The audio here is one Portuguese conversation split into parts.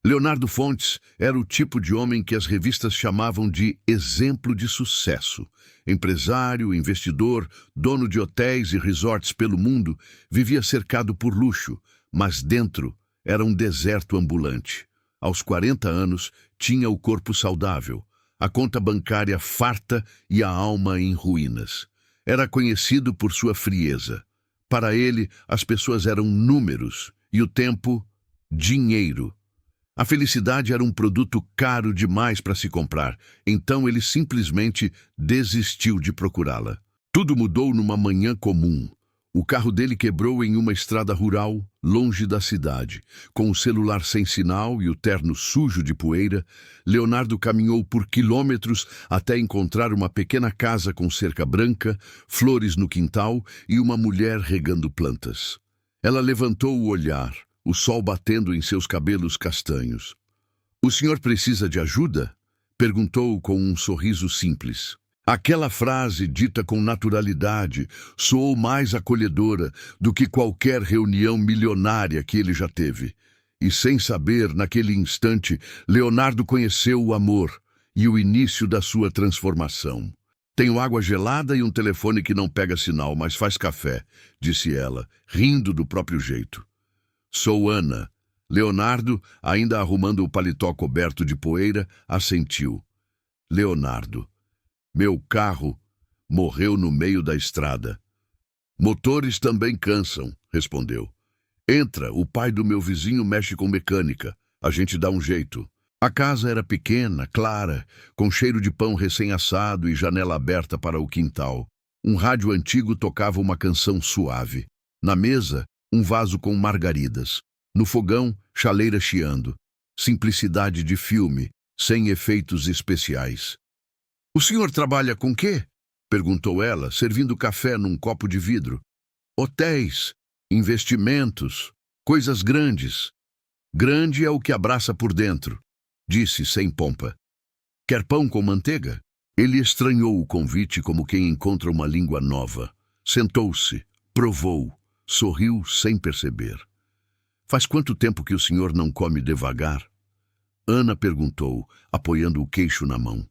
Leonardo Fontes era o tipo de homem que as revistas chamavam de exemplo de sucesso. Empresário, investidor, dono de hotéis e resorts pelo mundo, vivia cercado por luxo, mas dentro era um deserto ambulante. Aos 40 anos, tinha o corpo saudável, a conta bancária farta e a alma em ruínas. Era conhecido por sua frieza. Para ele, as pessoas eram números e o tempo, dinheiro. A felicidade era um produto caro demais para se comprar, então ele simplesmente desistiu de procurá-la. Tudo mudou numa manhã comum. O carro dele quebrou em uma estrada rural, longe da cidade. Com o celular sem sinal e o terno sujo de poeira, Leonardo caminhou por quilômetros até encontrar uma pequena casa com cerca branca, flores no quintal e uma mulher regando plantas. Ela levantou o olhar, o sol batendo em seus cabelos castanhos. "O senhor precisa de ajuda?" perguntou com um sorriso simples. Aquela frase, dita com naturalidade, soou mais acolhedora do que qualquer reunião milionária que ele já teve. E sem saber, naquele instante, Leonardo conheceu o amor e o início da sua transformação. "Tenho água gelada e um telefone que não pega sinal, mas faz café", disse ela, rindo do próprio jeito. "Sou Ana." Leonardo, ainda arrumando o paletó coberto de poeira, assentiu. "Leonardo, meu carro morreu no meio da estrada." "Motores também cansam", respondeu. "Entra, o pai do meu vizinho mexe com mecânica. A gente dá um jeito." A casa era pequena, clara, com cheiro de pão recém-assado e janela aberta para o quintal. Um rádio antigo tocava uma canção suave. Na mesa, um vaso com margaridas. No fogão, chaleira chiando. Simplicidade de filme, sem efeitos especiais. "O senhor trabalha com quê?" perguntou ela, servindo café num copo de vidro. "Hotéis, investimentos, coisas grandes." "Grande é o que abraça por dentro", disse sem pompa. "Quer pão com manteiga?" Ele estranhou o convite como quem encontra uma língua nova. Sentou-se, provou, sorriu sem perceber. "Faz quanto tempo que o senhor não come devagar?" Ana perguntou, apoiando o queixo na mão.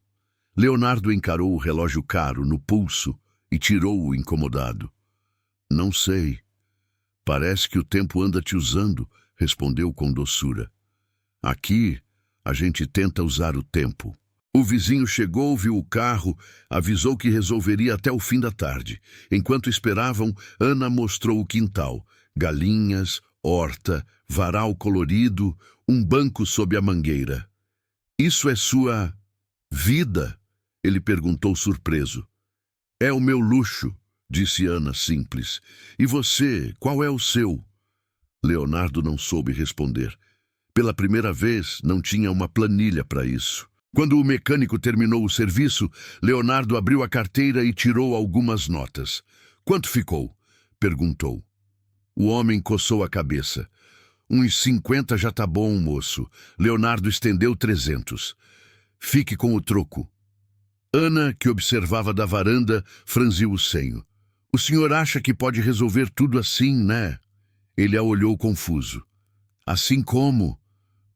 Leonardo encarou o relógio caro no pulso e tirou-o incomodado. "Não sei. Parece que o tempo anda te usando", respondeu com doçura. "Aqui, a gente tenta usar o tempo." O vizinho chegou, viu o carro, avisou que resolveria até o fim da tarde. Enquanto esperavam, Ana mostrou o quintal. Galinhas, horta, varal colorido, um banco sob a mangueira. "Isso é sua vida?" ele perguntou surpreso. "É o meu luxo", disse Ana simples. "E você, qual é o seu?" Leonardo não soube responder. Pela primeira vez, não tinha uma planilha para isso. Quando o mecânico terminou o serviço, Leonardo abriu a carteira e tirou algumas notas. "Quanto ficou?" perguntou. O homem coçou a cabeça. "Uns 50 já tá bom, moço." Leonardo estendeu 300. "Fique com o troco." Ana, que observava da varanda, franziu o senho. "O senhor acha que pode resolver tudo assim, né?" Ele a olhou confuso. "Assim como?"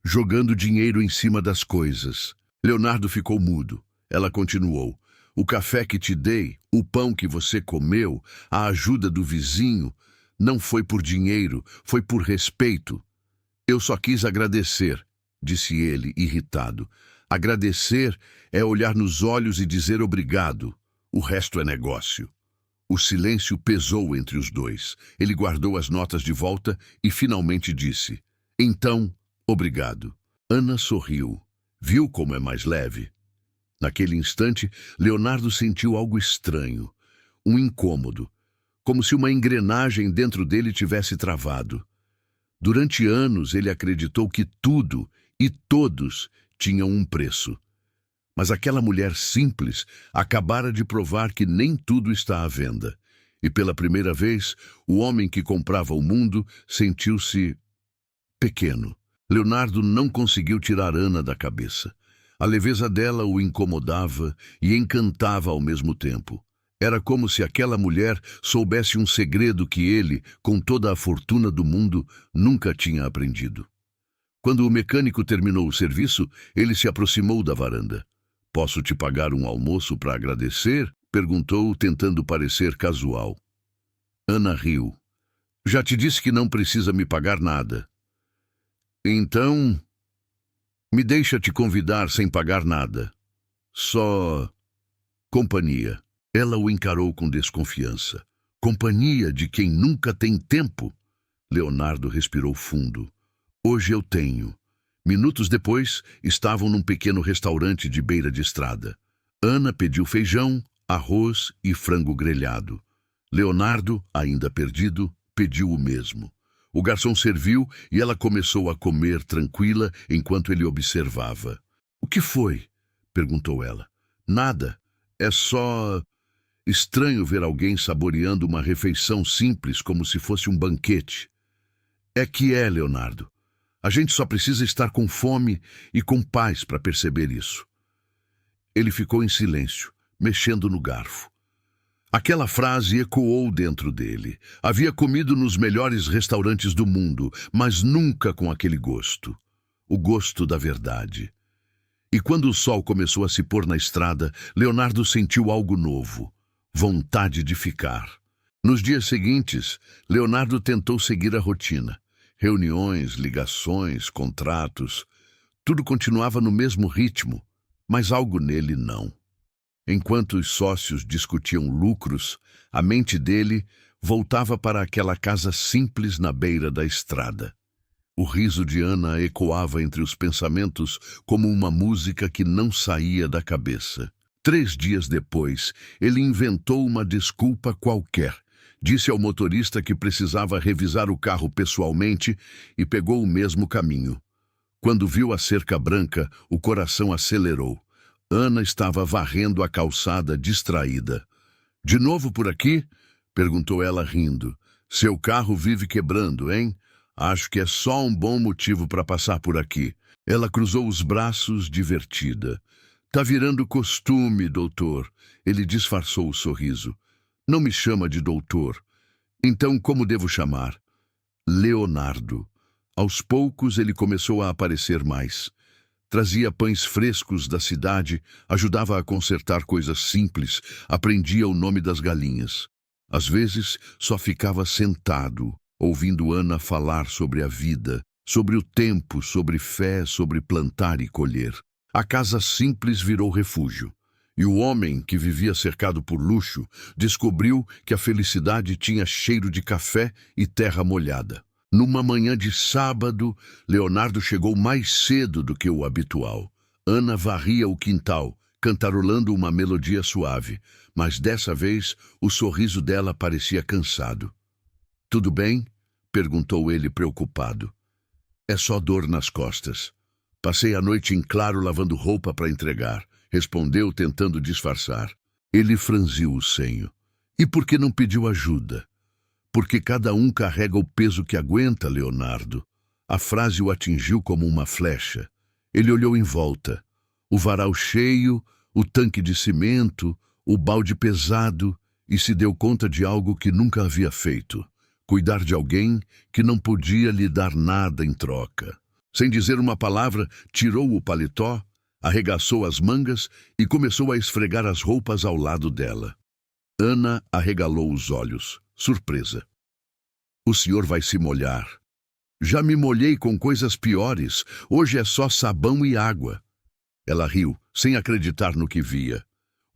"Jogando dinheiro em cima das coisas." Leonardo ficou mudo. Ela continuou. "O café que te dei, o pão que você comeu, a ajuda do vizinho, não foi por dinheiro, foi por respeito." "Eu só quis agradecer", disse ele, irritado. "Agradecer é olhar nos olhos e dizer obrigado. O resto é negócio." O silêncio pesou entre os dois. Ele guardou as notas de volta e finalmente disse: "Então, obrigado." Ana sorriu. Viu como é mais leve? Naquele instante, Leonardo sentiu algo estranho, um incômodo, como se uma engrenagem dentro dele tivesse travado. Durante anos, ele acreditou que tudo e todos tinham um preço. Mas aquela mulher simples acabara de provar que nem tudo está à venda. E pela primeira vez, o homem que comprava o mundo sentiu-se pequeno. Leonardo não conseguiu tirar Ana da cabeça. A leveza dela o incomodava e encantava ao mesmo tempo. Era como se aquela mulher soubesse um segredo que ele, com toda a fortuna do mundo, nunca tinha aprendido. Quando o mecânico terminou o serviço, ele se aproximou da varanda. "Posso te pagar um almoço para agradecer?" perguntou, tentando parecer casual. Ana riu. "Já te disse que não precisa me pagar nada." "Então, me deixa te convidar sem pagar nada. Só companhia." Ela o encarou com desconfiança. "Companhia de quem nunca tem tempo?" Leonardo respirou fundo. "Hoje eu tenho." Minutos depois, estavam num pequeno restaurante de beira de estrada. Ana pediu feijão, arroz e frango grelhado. Leonardo, ainda perdido, pediu o mesmo. O garçom serviu e ela começou a comer tranquila enquanto ele observava. "O que foi?" perguntou ela. "Nada. É só estranho ver alguém saboreando uma refeição simples como se fosse um banquete." "É que é, Leonardo. A gente só precisa estar com fome e com paz para perceber isso." Ele ficou em silêncio, mexendo no garfo. Aquela frase ecoou dentro dele. Havia comido nos melhores restaurantes do mundo, mas nunca com aquele gosto. O gosto da verdade. E quando o sol começou a se pôr na estrada, Leonardo sentiu algo novo. Vontade de ficar. Nos dias seguintes, Leonardo tentou seguir a rotina. Reuniões, ligações, contratos. Tudo continuava no mesmo ritmo, mas algo nele não. Enquanto os sócios discutiam lucros, a mente dele voltava para aquela casa simples na beira da estrada. O riso de Ana ecoava entre os pensamentos como uma música que não saía da cabeça. 3 dias depois, ele inventou uma desculpa qualquer. Disse ao motorista que precisava revisar o carro pessoalmente e pegou o mesmo caminho. Quando viu a cerca branca, o coração acelerou. Ana estava varrendo a calçada distraída. "De novo por aqui?" perguntou ela rindo. "Seu carro vive quebrando, hein? Acho que é só um bom motivo para passar por aqui." Ela cruzou os braços, divertida. "Tá virando costume, doutor." Ele disfarçou o sorriso. "Não me chama de doutor. Então como devo chamar?" "Leonardo." Aos poucos ele começou a aparecer mais. Trazia pães frescos da cidade, ajudava a consertar coisas simples, aprendia o nome das galinhas. Às vezes, só ficava sentado, ouvindo Ana falar sobre a vida, sobre o tempo, sobre fé, sobre plantar e colher. A casa simples virou refúgio. E o homem, que vivia cercado por luxo, descobriu que a felicidade tinha cheiro de café e terra molhada. Numa manhã de sábado, Leonardo chegou mais cedo do que o habitual. Ana varria o quintal, cantarolando uma melodia suave, mas dessa vez o sorriso dela parecia cansado. "Tudo bem?" perguntou ele preocupado. "É só dor nas costas. Passei a noite em claro lavando roupa para entregar", respondeu tentando disfarçar. Ele franziu o senho. "E por que não pediu ajuda?" "Porque cada um carrega o peso que aguenta, Leonardo." A frase o atingiu como uma flecha. Ele olhou em volta. O varal cheio, o tanque de cimento, o balde pesado, e se deu conta de algo que nunca havia feito. Cuidar de alguém que não podia lhe dar nada em troca. Sem dizer uma palavra, tirou o paletó, arregaçou as mangas e começou a esfregar as roupas ao lado dela. Ana arregalou os olhos, surpresa. "O senhor vai se molhar." "Já me molhei com coisas piores. Hoje é só sabão e água." Ela riu, sem acreditar no que via.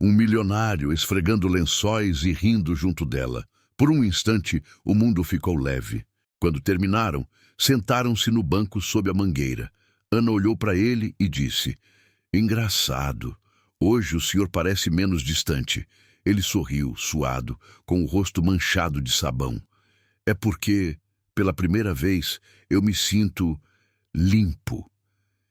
Um milionário esfregando lençóis e rindo junto dela. Por um instante, o mundo ficou leve. Quando terminaram, sentaram-se no banco sob a mangueira. Ana olhou para ele e disse: "Engraçado. Hoje o senhor parece menos distante." Ele sorriu, suado, com o rosto manchado de sabão. "É porque, pela primeira vez, eu me sinto limpo."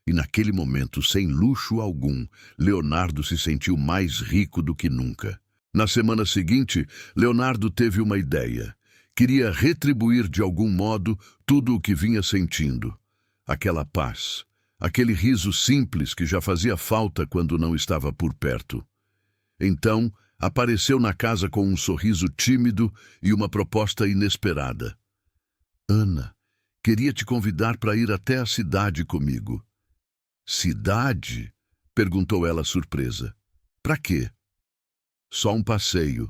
E naquele momento, sem luxo algum, Leonardo se sentiu mais rico do que nunca. Na semana seguinte, Leonardo teve uma ideia. Queria retribuir de algum modo tudo o que vinha sentindo. Aquela paz, aquele riso simples que já fazia falta quando não estava por perto. Então, apareceu na casa com um sorriso tímido e uma proposta inesperada. "Ana, Queria te convidar para ir até a cidade comigo. Cidade? Perguntou ela surpresa. Para quê? Só um passeio.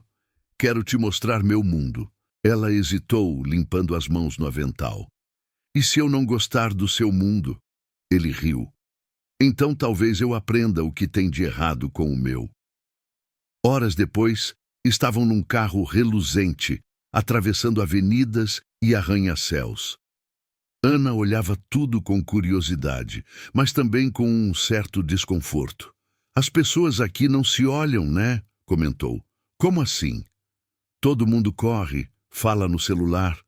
Quero te mostrar meu mundo. Ela hesitou, limpando as mãos no avental. E se eu não gostar do seu mundo? Ele riu. Então talvez eu aprenda o que tem de errado com o meu. Horas depois, estavam num carro reluzente, atravessando avenidas e arranha-céus. Ana olhava tudo com curiosidade, mas também com um certo desconforto. As pessoas aqui não se olham, né? Comentou. Como assim? Todo mundo corre, fala no celular.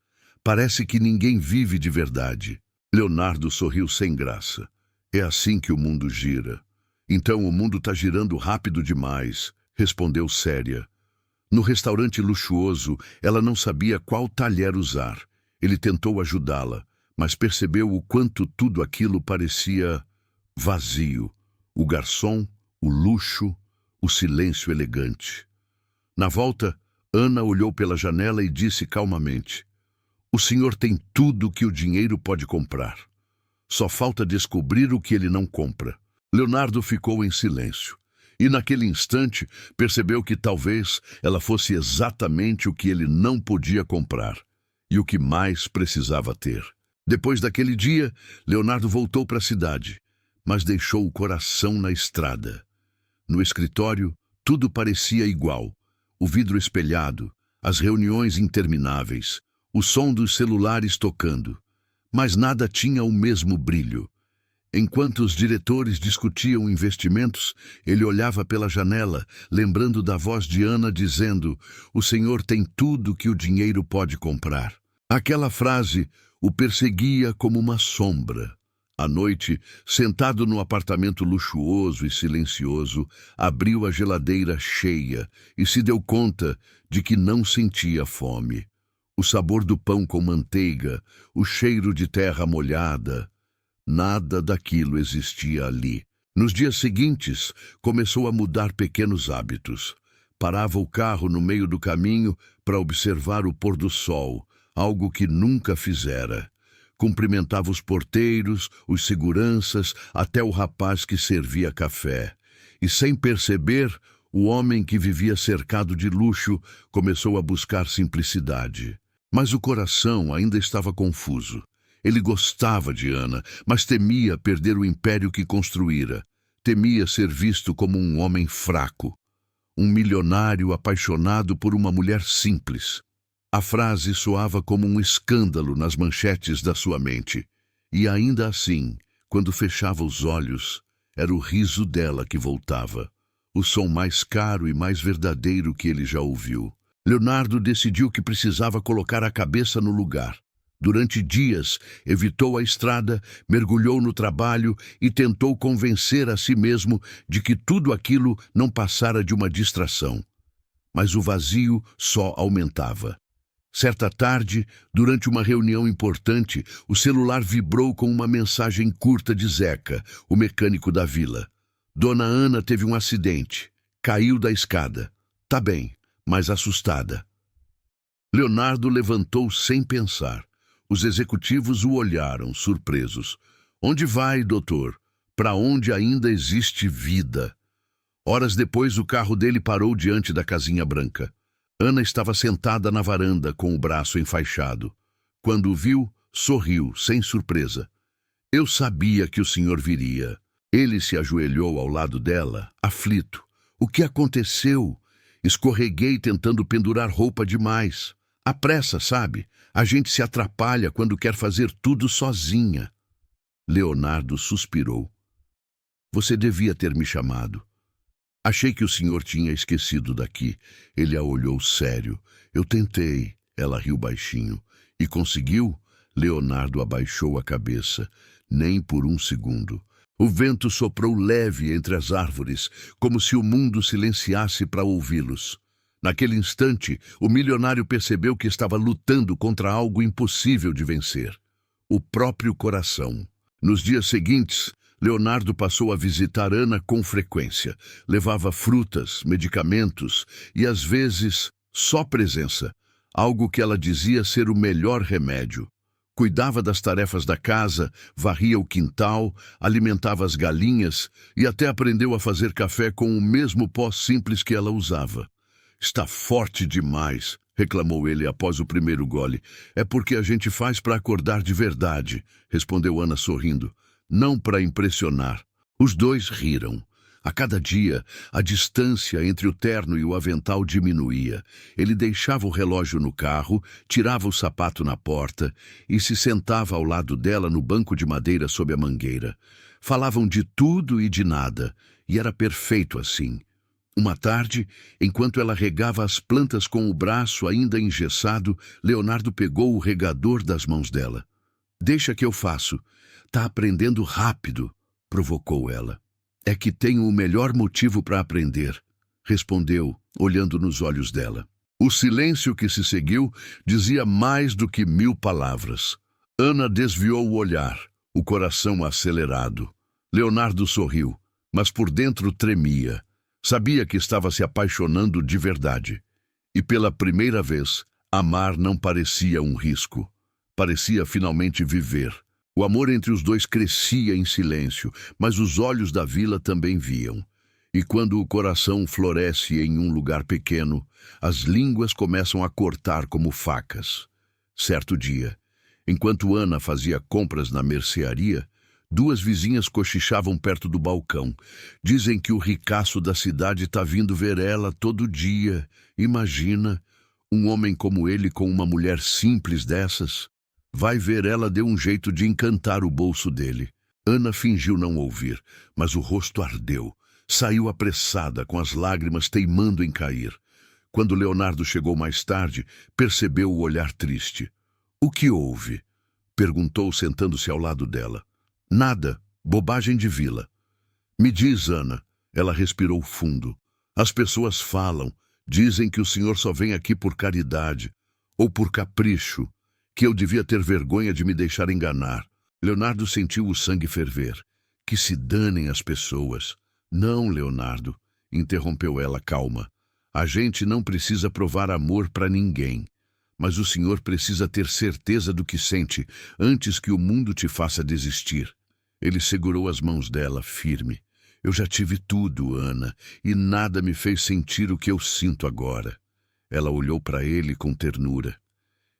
Parece que ninguém vive de verdade. Leonardo sorriu sem graça. É assim que o mundo gira. Então o mundo está girando rápido demais, respondeu séria. No restaurante luxuoso, ela não sabia qual talher usar. Ele tentou ajudá-la, mas percebeu o quanto tudo aquilo parecia vazio. O garçom, o luxo, o silêncio elegante. Na volta, Ana olhou pela janela e disse calmamente: "O senhor tem tudo que o dinheiro pode comprar. Só falta descobrir o que ele não compra." Leonardo ficou em silêncio. E naquele instante percebeu que talvez ela fosse exatamente o que ele não podia comprar e o que mais precisava ter. Depois daquele dia, Leonardo voltou para a cidade, mas deixou o coração na estrada. No escritório, tudo parecia igual. O vidro espelhado, as reuniões intermináveis, o som dos celulares tocando. Mas nada tinha o mesmo brilho. Enquanto os diretores discutiam investimentos, ele olhava pela janela, lembrando da voz de Ana dizendo: "O senhor tem tudo que o dinheiro pode comprar." Aquela frase o perseguia como uma sombra. À noite, sentado no apartamento luxuoso e silencioso, abriu a geladeira cheia e se deu conta de que não sentia fome. O sabor do pão com manteiga, o cheiro de terra molhada, nada daquilo existia ali. Nos dias seguintes, começou a mudar pequenos hábitos. Parava o carro no meio do caminho para observar o pôr do sol, algo que nunca fizera. Cumprimentava os porteiros, os seguranças, até o rapaz que servia café. E sem perceber, o homem que vivia cercado de luxo começou a buscar simplicidade. Mas o coração ainda estava confuso. Ele gostava de Ana, mas temia perder o império que construíra. Temia ser visto como um homem fraco, um milionário apaixonado por uma mulher simples. A frase soava como um escândalo nas manchetes da sua mente. E ainda assim, quando fechava os olhos, era o riso dela que voltava. O som mais caro e mais verdadeiro que ele já ouviu. Leonardo decidiu que precisava colocar a cabeça no lugar. Durante dias, evitou a estrada, mergulhou no trabalho e tentou convencer a si mesmo de que tudo aquilo não passara de uma distração. Mas o vazio só aumentava. Certa tarde, durante uma reunião importante, o celular vibrou com uma mensagem curta de Zeca, o mecânico da vila. Dona Ana teve um acidente. Caiu da escada. Tá bem, mas assustada. Leonardo levantou sem pensar. Os executivos o olharam, surpresos. "Onde vai, doutor? Para onde ainda existe vida?" Horas depois, o carro dele parou diante da casinha branca. Ana estava sentada na varanda com o braço enfaixado. Quando o viu, sorriu, sem surpresa. "Eu sabia que o senhor viria." Ele se ajoelhou ao lado dela, aflito. "O que aconteceu?" "Escorreguei tentando pendurar roupa demais. A pressa, sabe? A gente se atrapalha quando quer fazer tudo sozinha." Leonardo suspirou. "Você devia ter me chamado." "Achei que o senhor tinha esquecido daqui." Ele a olhou sério. "Eu tentei." Ela riu baixinho. "E conseguiu?" Leonardo abaixou a cabeça. "Nem por um segundo." O vento soprou leve entre as árvores, como se o mundo silenciasse para ouvi-los. Naquele instante, o milionário percebeu que estava lutando contra algo impossível de vencer: o próprio coração. Nos dias seguintes, Leonardo passou a visitar Ana com frequência. Levava frutas, medicamentos e, às vezes, só presença, algo que ela dizia ser o melhor remédio. Cuidava das tarefas da casa, varria o quintal, alimentava as galinhas e até aprendeu a fazer café com o mesmo pó simples que ela usava. Está forte demais, reclamou ele após o primeiro gole. É porque a gente faz para acordar de verdade, respondeu Ana sorrindo. Não para impressionar. Os dois riram. A cada dia, a distância entre o terno e o avental diminuía. Ele deixava o relógio no carro, tirava o sapato na porta e se sentava ao lado dela no banco de madeira sob a mangueira. Falavam de tudo e de nada, e era perfeito assim. Uma tarde, enquanto ela regava as plantas com o braço ainda engessado, Leonardo pegou o regador das mãos dela. "Deixa que eu faço. Tá aprendendo rápido", provocou ela. "É que tenho o melhor motivo para aprender", respondeu, olhando nos olhos dela. O silêncio que se seguiu dizia mais do que 1000 palavras. Ana desviou o olhar, o coração acelerado. Leonardo sorriu, mas por dentro tremia. Sabia que estava se apaixonando de verdade. E pela primeira vez, amar não parecia um risco. Parecia finalmente viver. O amor entre os dois crescia em silêncio, mas os olhos da vila também viam. E quando o coração floresce em um lugar pequeno, as línguas começam a cortar como facas. Certo dia, enquanto Ana fazia compras na mercearia, 2 vizinhas cochichavam perto do balcão. Dizem que o ricaço da cidade tá vindo ver ela todo dia. Imagina, um homem como ele com uma mulher simples dessas. Vai ver, ela deu um jeito de encantar o bolso dele. Ana fingiu não ouvir, mas o rosto ardeu. Saiu apressada, com as lágrimas teimando em cair. Quando Leonardo chegou mais tarde, percebeu o olhar triste. "O que houve?" perguntou, sentando-se ao lado dela. "Nada, bobagem de vila." "Me diz, Ana." Ela respirou fundo. "As pessoas falam, dizem que o senhor só vem aqui por caridade, ou por capricho, que eu devia ter vergonha de me deixar enganar." Leonardo sentiu o sangue ferver. "Que se danem as pessoas." "Não, Leonardo", interrompeu ela calma. "A gente não precisa provar amor para ninguém. Mas o senhor precisa ter certeza do que sente antes que o mundo te faça desistir." Ele segurou as mãos dela, firme. "Eu já tive tudo, Ana, e nada me fez sentir o que eu sinto agora." Ela olhou para ele com ternura.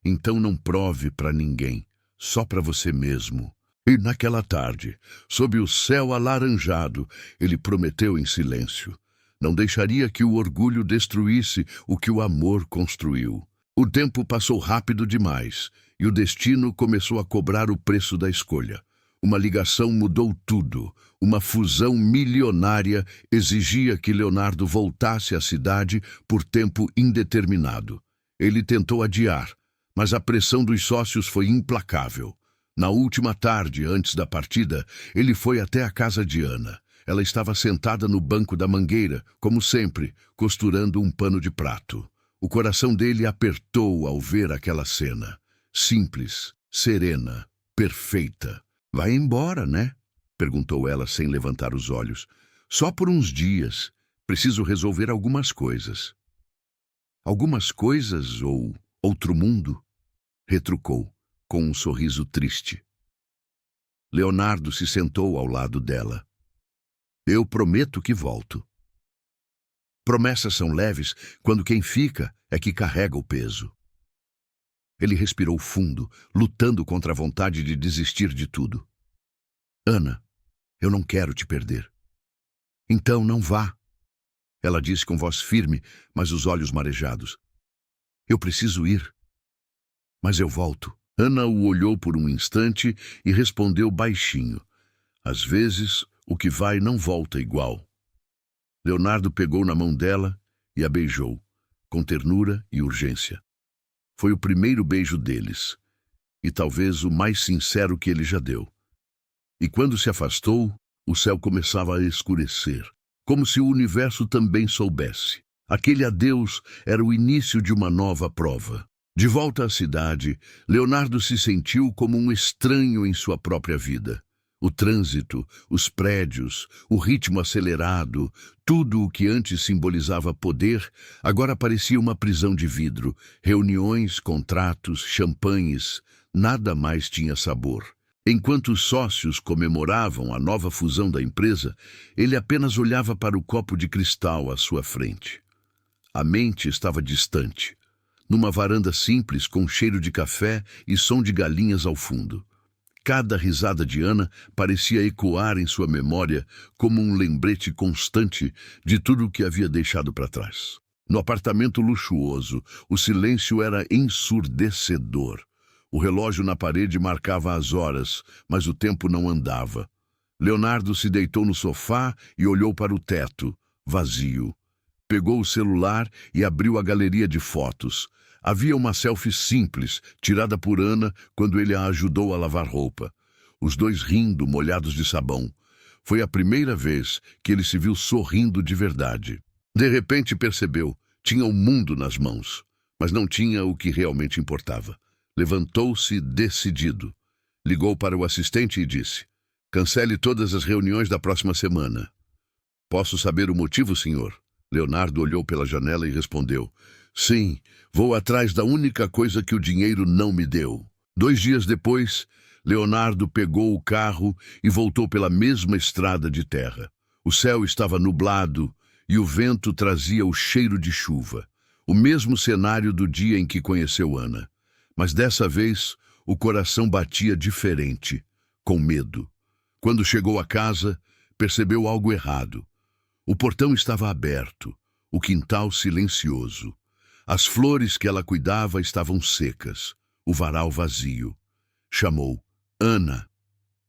"Então não prove para ninguém, só para você mesmo." E naquela tarde, sob o céu alaranjado, ele prometeu em silêncio. Não deixaria que o orgulho destruísse o que o amor construiu. O tempo passou rápido demais, e o destino começou a cobrar o preço da escolha. Uma ligação mudou tudo. Uma fusão milionária exigia que Leonardo voltasse à cidade por tempo indeterminado. Ele tentou adiar, mas a pressão dos sócios foi implacável. Na última tarde, antes da partida, ele foi até a casa de Ana. Ela estava sentada no banco da mangueira, como sempre, costurando um pano de prato. O coração dele apertou ao ver aquela cena. Simples, serena, perfeita. "Vai embora, né?" perguntou ela sem levantar os olhos. "Só por uns dias. Preciso resolver algumas coisas." "Algumas coisas ou outro mundo?" retrucou, com um sorriso triste. Leonardo se sentou ao lado dela. "Eu prometo que volto." Promessas são leves quando quem fica é que carrega o peso. Ele respirou fundo, lutando contra a vontade de desistir de tudo. "Ana, eu não quero te perder." "Então não vá," ela disse com voz firme, mas os olhos marejados. "Eu preciso ir, mas eu volto." Ana o olhou por um instante e respondeu baixinho. "Às vezes, o que vai não volta igual." Leonardo pegou na mão dela e a beijou, com ternura e urgência. Foi o primeiro beijo deles, e talvez o mais sincero que ele já deu. E quando se afastou, o céu começava a escurecer, como se o universo também soubesse. Aquele adeus era o início de uma nova prova. De volta à cidade, Leonardo se sentiu como um estranho em sua própria vida. O trânsito, os prédios, o ritmo acelerado, tudo o que antes simbolizava poder, agora parecia uma prisão de vidro. Reuniões, contratos, champanhes, Nada mais tinha sabor. Enquanto os sócios comemoravam a nova fusão da empresa, ele apenas olhava para o copo de cristal à sua frente. A mente estava distante, numa varanda simples com cheiro de café e som de galinhas ao fundo. Cada risada de Ana parecia ecoar em sua memória como um lembrete constante de tudo o que havia deixado para trás. No apartamento luxuoso, o silêncio era ensurdecedor. O relógio na parede marcava as horas, mas o tempo não andava. Leonardo se deitou no sofá e olhou para o teto, vazio. Pegou o celular e abriu a galeria de fotos. Havia uma selfie simples, tirada por Ana quando ele a ajudou a lavar roupa. Os dois rindo, molhados de sabão. Foi a primeira vez que ele se viu sorrindo de verdade. De repente percebeu, tinha o mundo nas mãos, mas não tinha o que realmente importava. Levantou-se decidido. Ligou para o assistente e disse: "Cancele todas as reuniões da próxima semana." "Posso saber o motivo, senhor?" Leonardo olhou pela janela e respondeu: "Sim, vou atrás da única coisa que o dinheiro não me deu." 2 dias depois, Leonardo pegou o carro e voltou pela mesma estrada de terra. O céu estava nublado e o vento trazia o cheiro de chuva. O mesmo cenário do dia em que conheceu Ana. Mas dessa vez, o coração batia diferente, com medo. Quando chegou à casa, percebeu algo errado. O portão estava aberto, o quintal silencioso. As flores que ela cuidava estavam secas, o varal vazio. Chamou: "Ana."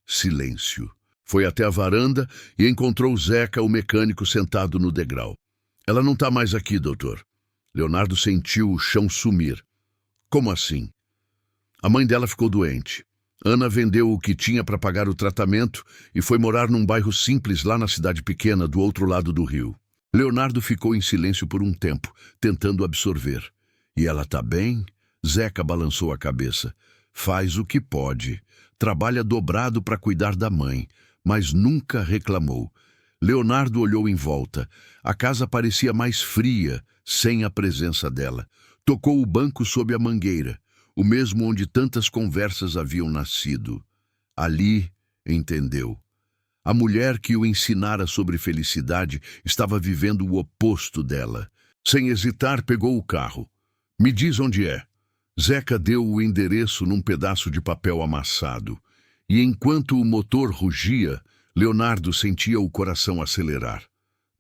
Silêncio. Foi até a varanda e encontrou Zeca, o mecânico, sentado no degrau. "Ela não está mais aqui, doutor." Leonardo sentiu o chão sumir. "Como assim?" "A mãe dela ficou doente. Ana vendeu o que tinha para pagar o tratamento e foi morar num bairro simples lá na cidade pequena, do outro lado do rio." Leonardo ficou em silêncio por um tempo, tentando absorver. "E ela tá bem?" Zeca balançou a cabeça. "Faz o que pode. Trabalha dobrado para cuidar da mãe, mas nunca reclamou." Leonardo olhou em volta. A casa parecia mais fria, sem a presença dela. Tocou o banco sob a mangueira, o mesmo onde tantas conversas haviam nascido. Ali, entendeu. A mulher que o ensinara sobre felicidade estava vivendo o oposto dela. Sem hesitar, pegou o carro. "Me diz onde é." Zeca deu o endereço num pedaço de papel amassado. E enquanto o motor rugia, Leonardo sentia o coração acelerar.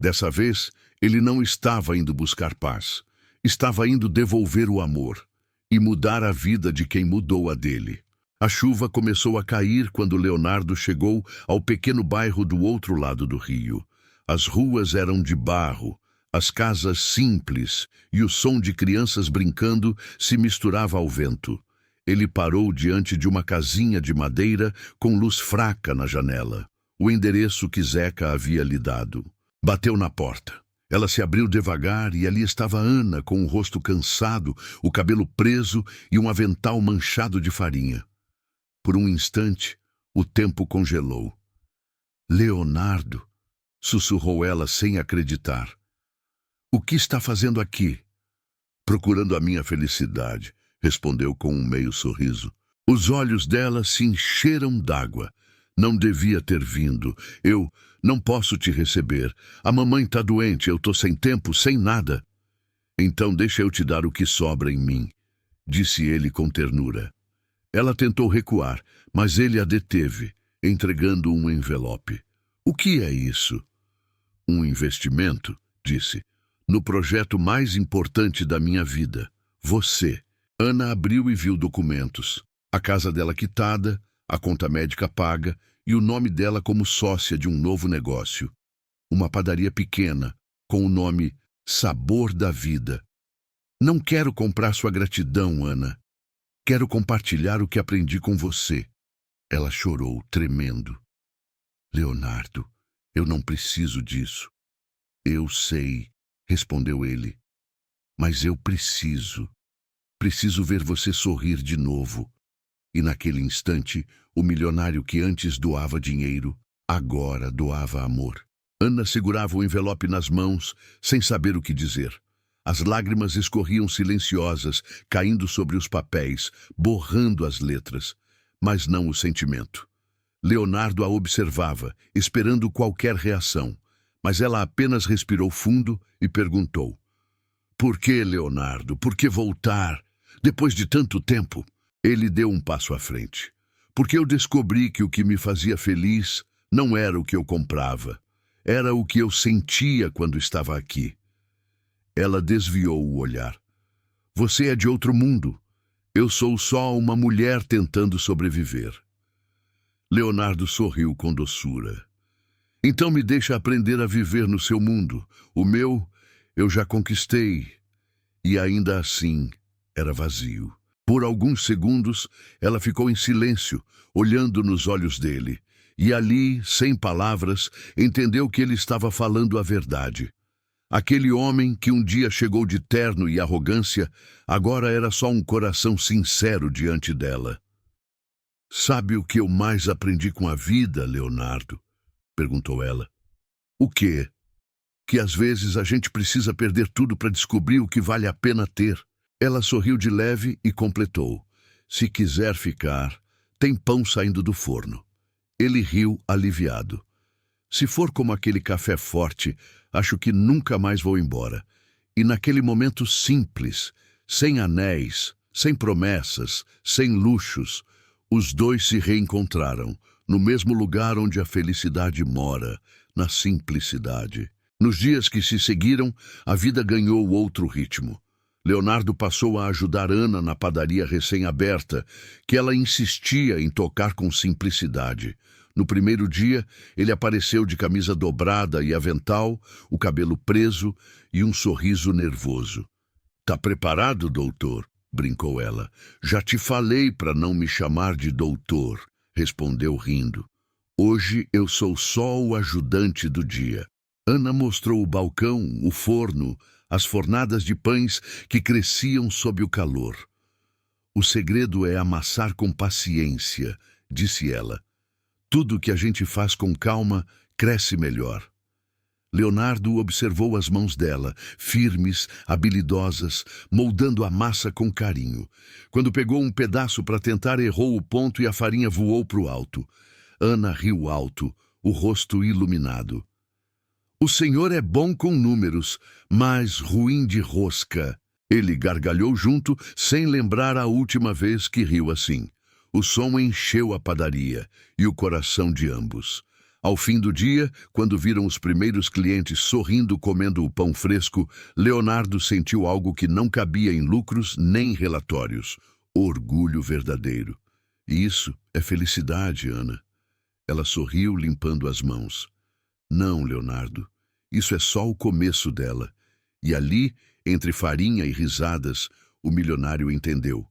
Dessa vez, ele não estava indo buscar paz. Estava indo devolver o amor e mudar a vida de quem mudou a dele. A chuva começou a cair quando Leonardo chegou ao pequeno bairro do outro lado do rio. As ruas eram de barro, as casas simples, e o som de crianças brincando se misturava ao vento. Ele parou diante de uma casinha de madeira com luz fraca na janela, o endereço que Zeca havia lhe dado. Bateu na porta. Ela se abriu devagar e ali estava Ana, com o rosto cansado, o cabelo preso e um avental manchado de farinha. Por um instante, o tempo congelou. "Leonardo", sussurrou ela sem acreditar. "O que está fazendo aqui?" "Procurando a minha felicidade", respondeu com um meio sorriso. Os olhos dela se encheram d'água. "Não devia ter vindo. Eu não posso te receber. A mamãe está doente, eu estou sem tempo, sem nada." "Então deixa eu te dar o que sobra em mim", disse ele com ternura. Ela tentou recuar, mas ele a deteve, entregando um envelope. "O que é isso?" "Um investimento", disse, "no projeto mais importante da minha vida. Você." Ana abriu e viu documentos. A casa dela quitada, a conta médica paga e o nome dela como sócia de um novo negócio. Uma padaria pequena, com o nome Sabor da Vida. "Não quero comprar sua gratidão, Ana. Quero compartilhar o que aprendi com você." Ela chorou, tremendo. "Leonardo, eu não preciso disso." "Eu sei", respondeu ele. "Mas eu preciso. Preciso ver você sorrir de novo." E naquele instante, o milionário que antes doava dinheiro, agora doava amor. Ana segurava o envelope nas mãos, sem saber o que dizer. As lágrimas escorriam silenciosas, caindo sobre os papéis, borrando as letras, mas não o sentimento. Leonardo a observava, esperando qualquer reação, mas ela apenas respirou fundo e perguntou: "Por que, Leonardo? Por que voltar? Depois de tanto tempo?" Ele deu um passo à frente. "Porque eu descobri que o que me fazia feliz não era o que eu comprava. Era o que eu sentia quando estava aqui." Ela desviou o olhar. "Você é de outro mundo. Eu sou só uma mulher tentando sobreviver." Leonardo sorriu com doçura. "Então me deixa aprender a viver no seu mundo. O meu, eu já conquistei." E ainda assim, era vazio. Por alguns segundos, ela ficou em silêncio, olhando nos olhos dele. E ali, sem palavras, entendeu que ele estava falando a verdade. Aquele homem que um dia chegou de terno e arrogância, agora era só um coração sincero diante dela. "Sabe o que eu mais aprendi com a vida, Leonardo?" perguntou ela. "O quê?" "Que às vezes a gente precisa perder tudo para descobrir o que vale a pena ter." Ela sorriu de leve e completou: "Se quiser ficar, tem pão saindo do forno." Ele riu, aliviado. "Se for como aquele café forte, acho que nunca mais vou embora." E naquele momento simples, sem anéis, sem promessas, sem luxos, os dois se reencontraram, no mesmo lugar onde a felicidade mora, na simplicidade. Nos dias que se seguiram, a vida ganhou outro ritmo. Leonardo passou a ajudar Ana na padaria recém-aberta, que ela insistia em tocar com simplicidade. No primeiro dia, ele apareceu de camisa dobrada e avental, o cabelo preso e um sorriso nervoso. "Tá preparado, doutor?" brincou ela. "Já te falei para não me chamar de doutor", respondeu rindo. "Hoje eu sou só o ajudante do dia." Ana mostrou o balcão, o forno, as fornadas de pães que cresciam sob o calor. "O segredo é amassar com paciência", disse ela. "Tudo que a gente faz com calma cresce melhor." Leonardo observou as mãos dela, firmes, habilidosas, moldando a massa com carinho. Quando pegou um pedaço para tentar, errou o ponto e a farinha voou para o alto. Ana riu alto, o rosto iluminado. "O senhor é bom com números, mas ruim de rosca." Ele gargalhou junto, sem lembrar a última vez que riu assim. O som encheu a padaria e o coração de ambos. Ao fim do dia, quando viram os primeiros clientes sorrindo comendo o pão fresco, Leonardo sentiu algo que não cabia em lucros nem relatórios: orgulho verdadeiro. "E isso é felicidade, Ana." Ela sorriu, limpando as mãos. "Não, Leonardo, isso é só o começo dela." E ali, entre farinha e risadas, o milionário entendeu: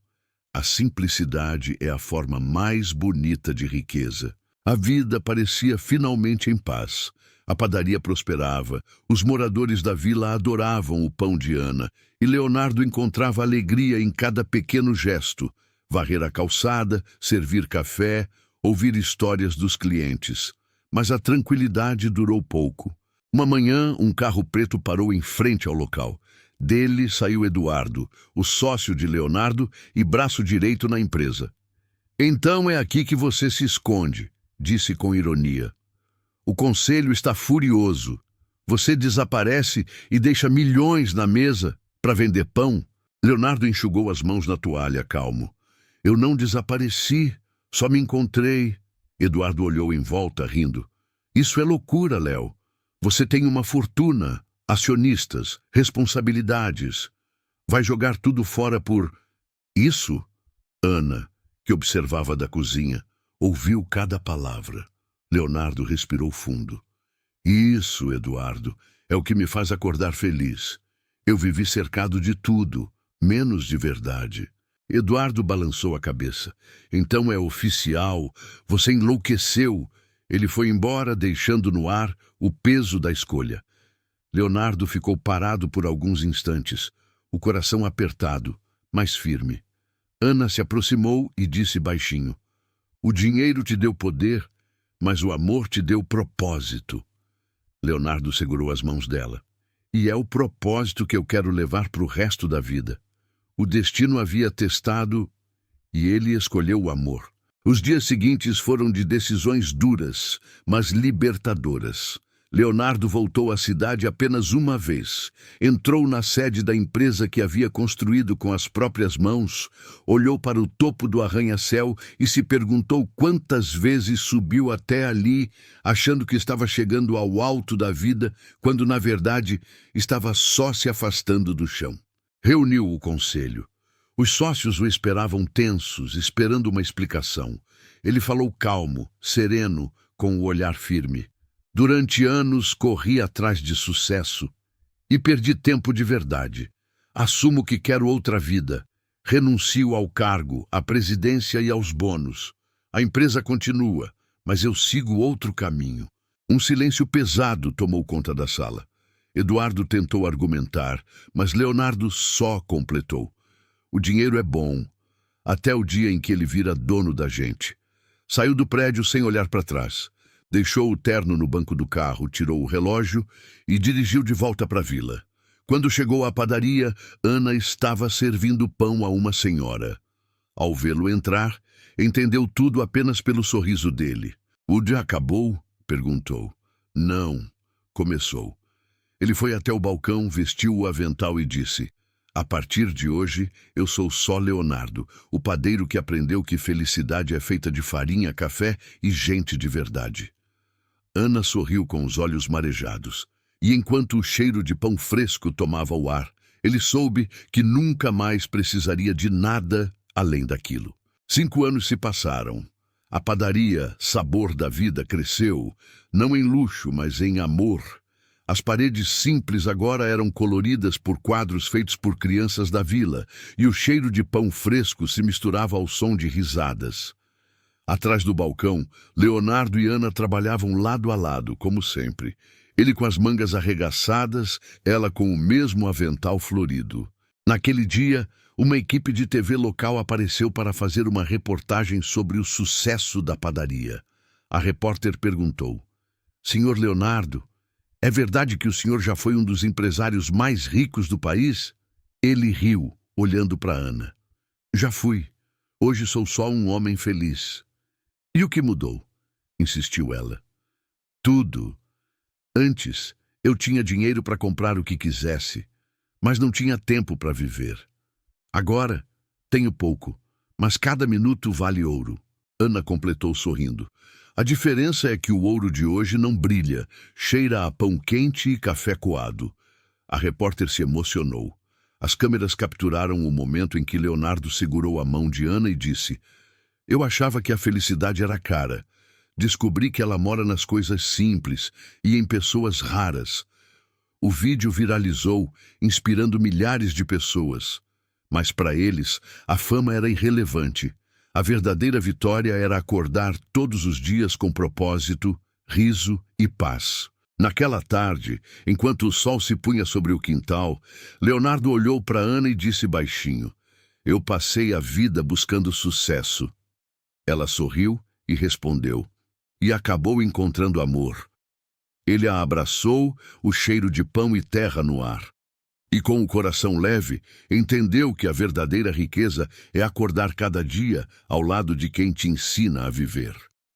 a simplicidade é a forma mais bonita de riqueza. A vida parecia finalmente em paz. A padaria prosperava, os moradores da vila adoravam o pão de Ana, e Leonardo encontrava alegria em cada pequeno gesto: varrer a calçada, servir café, ouvir histórias dos clientes. Mas a tranquilidade durou pouco. Uma manhã, um carro preto parou em frente ao local. Dele saiu Eduardo, o sócio de Leonardo e braço direito na empresa. "Então é aqui que você se esconde", disse com ironia. "O conselho está furioso. Você desaparece e deixa milhões na mesa para vender pão." Leonardo enxugou as mãos na toalha, calmo. "Eu não desapareci, só me encontrei." Eduardo olhou em volta, rindo. "Isso é loucura, Léo. Você tem uma fortuna, acionistas, responsabilidades. Vai jogar tudo fora por isso?" Ana, que observava da cozinha, ouviu cada palavra. Leonardo respirou fundo. "Isso, Eduardo, é o que me faz acordar feliz. Eu vivi cercado de tudo, menos de verdade." Eduardo balançou a cabeça. "Então é oficial, você enlouqueceu." Ele foi embora, deixando no ar o peso da escolha. Leonardo ficou parado por alguns instantes, o coração apertado, mas firme. Ana se aproximou e disse baixinho: "O dinheiro te deu poder, mas o amor te deu propósito." Leonardo segurou as mãos dela. E é o propósito que eu quero levar para o resto da vida. O destino havia testado e ele escolheu o amor. Os dias seguintes foram de decisões duras, mas libertadoras. Leonardo voltou à cidade apenas uma vez. Entrou na sede da empresa que havia construído com as próprias mãos, olhou para o topo do arranha-céu e se perguntou quantas vezes subiu até ali, achando que estava chegando ao alto da vida, quando na verdade estava só se afastando do chão. Reuniu o conselho. Os sócios o esperavam tensos, esperando uma explicação. Ele falou calmo, sereno, com o olhar firme. Durante anos corri atrás de sucesso e perdi tempo de verdade. Assumo que quero outra vida. Renuncio ao cargo, à presidência e aos bônus. A empresa continua, mas eu sigo outro caminho. Um silêncio pesado tomou conta da sala. Eduardo tentou argumentar, mas Leonardo só completou. O dinheiro é bom, até o dia em que ele vira dono da gente. Saiu do prédio sem olhar para trás. Deixou o terno no banco do carro, tirou o relógio e dirigiu de volta para a vila. Quando chegou à padaria, Ana estava servindo pão a uma senhora. Ao vê-lo entrar, entendeu tudo apenas pelo sorriso dele. "O dia acabou?" perguntou. "Não", começou. Ele foi até o balcão, vestiu o avental e disse: "A partir de hoje, eu sou só Leonardo, o padeiro que aprendeu que felicidade é feita de farinha, café e gente de verdade." Ana sorriu com os olhos marejados. E enquanto o cheiro de pão fresco tomava o ar, ele soube que nunca mais precisaria de nada além daquilo. 5 anos se passaram. A padaria, sabor da vida, cresceu, não em luxo, mas em amor. As paredes simples agora eram coloridas por quadros feitos por crianças da vila, e o cheiro de pão fresco se misturava ao som de risadas. Atrás do balcão, Leonardo e Ana trabalhavam lado a lado, como sempre. Ele com as mangas arregaçadas, ela com o mesmo avental florido. Naquele dia, uma equipe de TV local apareceu para fazer uma reportagem sobre o sucesso da padaria. A repórter perguntou: "Senhor Leonardo, é verdade que o senhor já foi um dos empresários mais ricos do país?" Ele riu, olhando para Ana. "Já fui. Hoje sou só um homem feliz." "E o que mudou?" insistiu ela. "Tudo. Antes, eu tinha dinheiro para comprar o que quisesse, mas não tinha tempo para viver. Agora, tenho pouco, mas cada minuto vale ouro." Ana completou sorrindo. "A diferença é que o ouro de hoje não brilha, cheira a pão quente e café coado." A repórter se emocionou. As câmeras capturaram o momento em que Leonardo segurou a mão de Ana e disse: "Eu achava que a felicidade era cara. Descobri que ela mora nas coisas simples e em pessoas raras." O vídeo viralizou, inspirando milhares de pessoas. Mas para eles, a fama era irrelevante. A verdadeira vitória era acordar todos os dias com propósito, riso e paz. Naquela tarde, enquanto o sol se punha sobre o quintal, Leonardo olhou para Ana e disse baixinho: "Eu passei a vida buscando sucesso." Ela sorriu e respondeu: "E acabou encontrando amor." Ele a abraçou, o cheiro de pão e terra no ar. E com o coração leve, entendeu que a verdadeira riqueza é acordar cada dia ao lado de quem te ensina a viver.